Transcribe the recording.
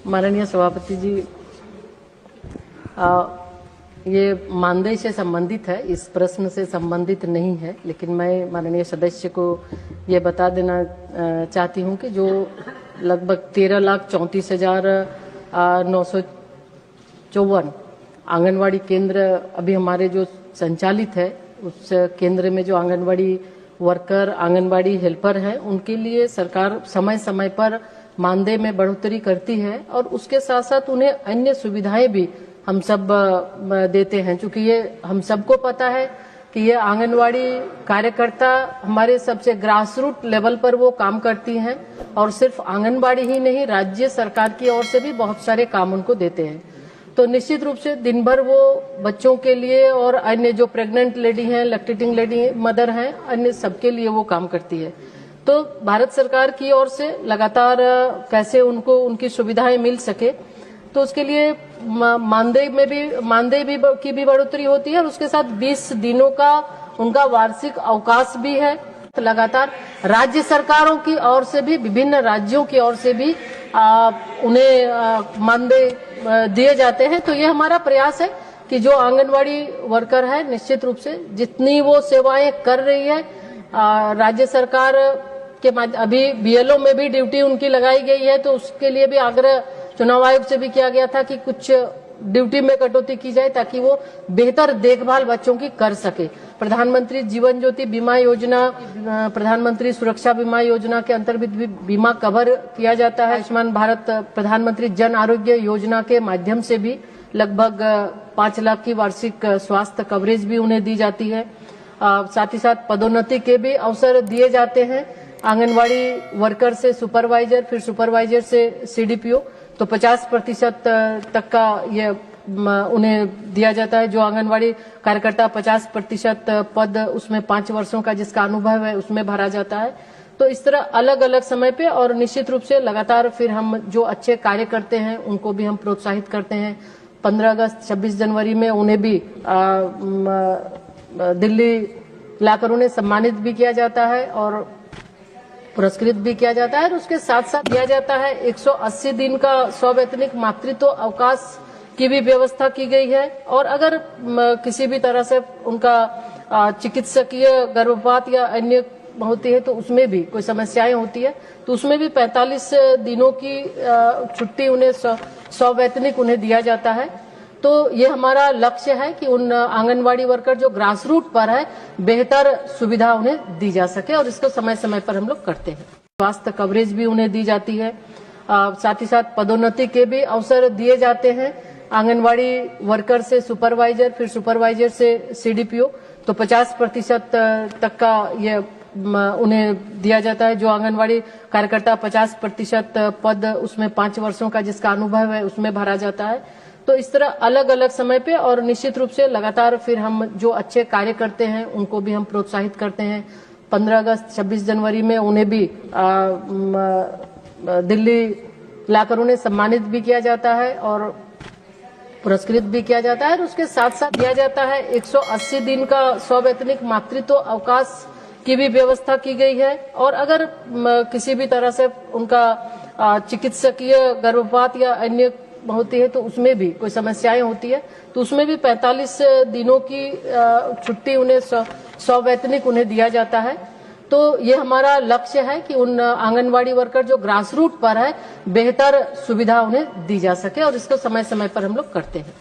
माननीय सभापति जी, ये मानदेय से संबंधित है, इस प्रश्न से संबंधित नहीं है, लेकिन मैं माननीय सदस्य को ये बता देना चाहती हूँ कि जो लगभग 13,34,954 आंगनवाड़ी केंद्र अभी हमारे जो संचालित है, उस केंद्र में जो आंगनवाड़ी वर्कर, आंगनवाड़ी हेल्पर हैं, उनके लिए सरकार समय समय पर मानदेय में बढ़ोतरी करती है और उसके साथ साथ उन्हें अन्य सुविधाएं भी हम सब देते हैं। चूंकि ये हम सबको पता है कि ये आंगनवाड़ी कार्यकर्ता हमारे सबसे ग्रास रूट लेवल पर वो काम करती हैं और सिर्फ आंगनवाड़ी ही नहीं, राज्य सरकार की ओर से भी बहुत सारे काम उनको देते हैं। तो निश्चित रूप से दिन भर वो बच्चों के लिए और अन्य जो प्रेग्नेंट लेडी हैं, लैक्टेटिंग लेडी मदर हैं, अन्य सबके लिए वो काम करती है। तो भारत सरकार की ओर से लगातार कैसे उनको उनकी सुविधाएं मिल सके, तो उसके लिए मानदेय की भी बढ़ोतरी होती है और उसके साथ 20 दिनों का उनका वार्षिक अवकाश भी है। लगातार राज्य सरकारों की ओर से भी, विभिन्न राज्यों की ओर से भी उन्हें मानदेय दिए जाते हैं। तो ये हमारा प्रयास है कि जो आंगनवाड़ी वर्कर है, निश्चित रूप से जितनी वो सेवाएं कर रही है, राज्य सरकार के अभी बीएलओ में भी ड्यूटी उनकी लगाई गई है, तो उसके लिए भी आग्रह चुनाव आयोग से भी किया गया था कि कुछ ड्यूटी में कटौती की जाए ताकि वो बेहतर देखभाल बच्चों की कर सके। प्रधानमंत्री जीवन ज्योति बीमा योजना, प्रधानमंत्री सुरक्षा बीमा योजना के अंतर्गत भी बीमा कवर किया जाता है। आयुष्मान भारत प्रधानमंत्री जन आरोग्य योजना के माध्यम से भी लगभग 5 लाख की वार्षिक स्वास्थ्य कवरेज भी उन्हें दी जाती है। साथ ही साथ पदोन्नति के भी अवसर दिए जाते हैं। आंगनवाड़ी वर्कर से सुपरवाइजर, फिर सुपरवाइजर से सीडीपीओ, तो 50% तक का ये उन्हें दिया जाता है। जो आंगनवाड़ी कार्यकर्ता 50% पद, उसमें 5 वर्षों का जिसका अनुभव है, उसमें भरा जाता है। तो इस तरह अलग अलग समय पे और निश्चित रूप से लगातार फिर हम जो अच्छे कार्य करते हैं उनको भी हम प्रोत्साहित करते हैं। 15 अगस्त 26 जनवरी में उन्हें भी दिल्ली लाकर उन्हें सम्मानित भी किया जाता है और पुरस्कृत भी किया जाता है। और उसके साथ साथ दिया जाता है 180 दिन का सवैतनिक मातृत्व अवकाश की भी व्यवस्था की गई है। और अगर किसी भी तरह से उनका चिकित्सकीय गर्भपात या अन्य होती है तो उसमें भी कोई समस्याएं होती है, तो उसमें भी 45 दिनों की छुट्टी उन्हें सवैतनिक उन्हें दिया जाता है। तो ये हमारा लक्ष्य है कि उन आंगनवाड़ी वर्कर जो ग्रास रूट पर है, बेहतर सुविधा उन्हें दी जा सके और इसको समय समय पर हम लोग करते हैं। स्वास्थ्य कवरेज भी उन्हें दी जाती है। साथ ही साथ पदोन्नति के भी अवसर दिए जाते हैं। आंगनवाड़ी वर्कर से सुपरवाइजर, फिर सुपरवाइजर से सीडीपीओ, तो 50% तक का ये उन्हें दिया जाता है। जो आंगनवाड़ी कार्यकर्ता 50% पद, उसमें 5 वर्षों का जिसका अनुभव है, उसमें भरा जाता है। तो इस तरह अलग अलग समय पे और निश्चित रूप से लगातार फिर हम जो अच्छे कार्य करते हैं उनको भी हम प्रोत्साहित करते हैं। 15 अगस्त 26 जनवरी में उन्हें भी दिल्ली लाकर उन्हें सम्मानित भी किया जाता है और पुरस्कृत भी किया जाता है। और उसके साथ साथ दिया जाता है 180 दिन का सवैतनिक मातृत्व अवकाश की भी व्यवस्था की गई है। और अगर किसी भी तरह से उनका चिकित्सकीय गर्भपात या अन्य होती है तो उसमें भी कोई समस्याएं होती है, तो उसमें भी 45 दिनों की छुट्टी उन्हें सवैतनिक उन्हें दिया जाता है। तो ये हमारा लक्ष्य है कि उन आंगनवाड़ी वर्कर जो ग्रास रूट पर है, बेहतर सुविधा उन्हें दी जा सके और इसको समय समय पर हम लोग करते हैं।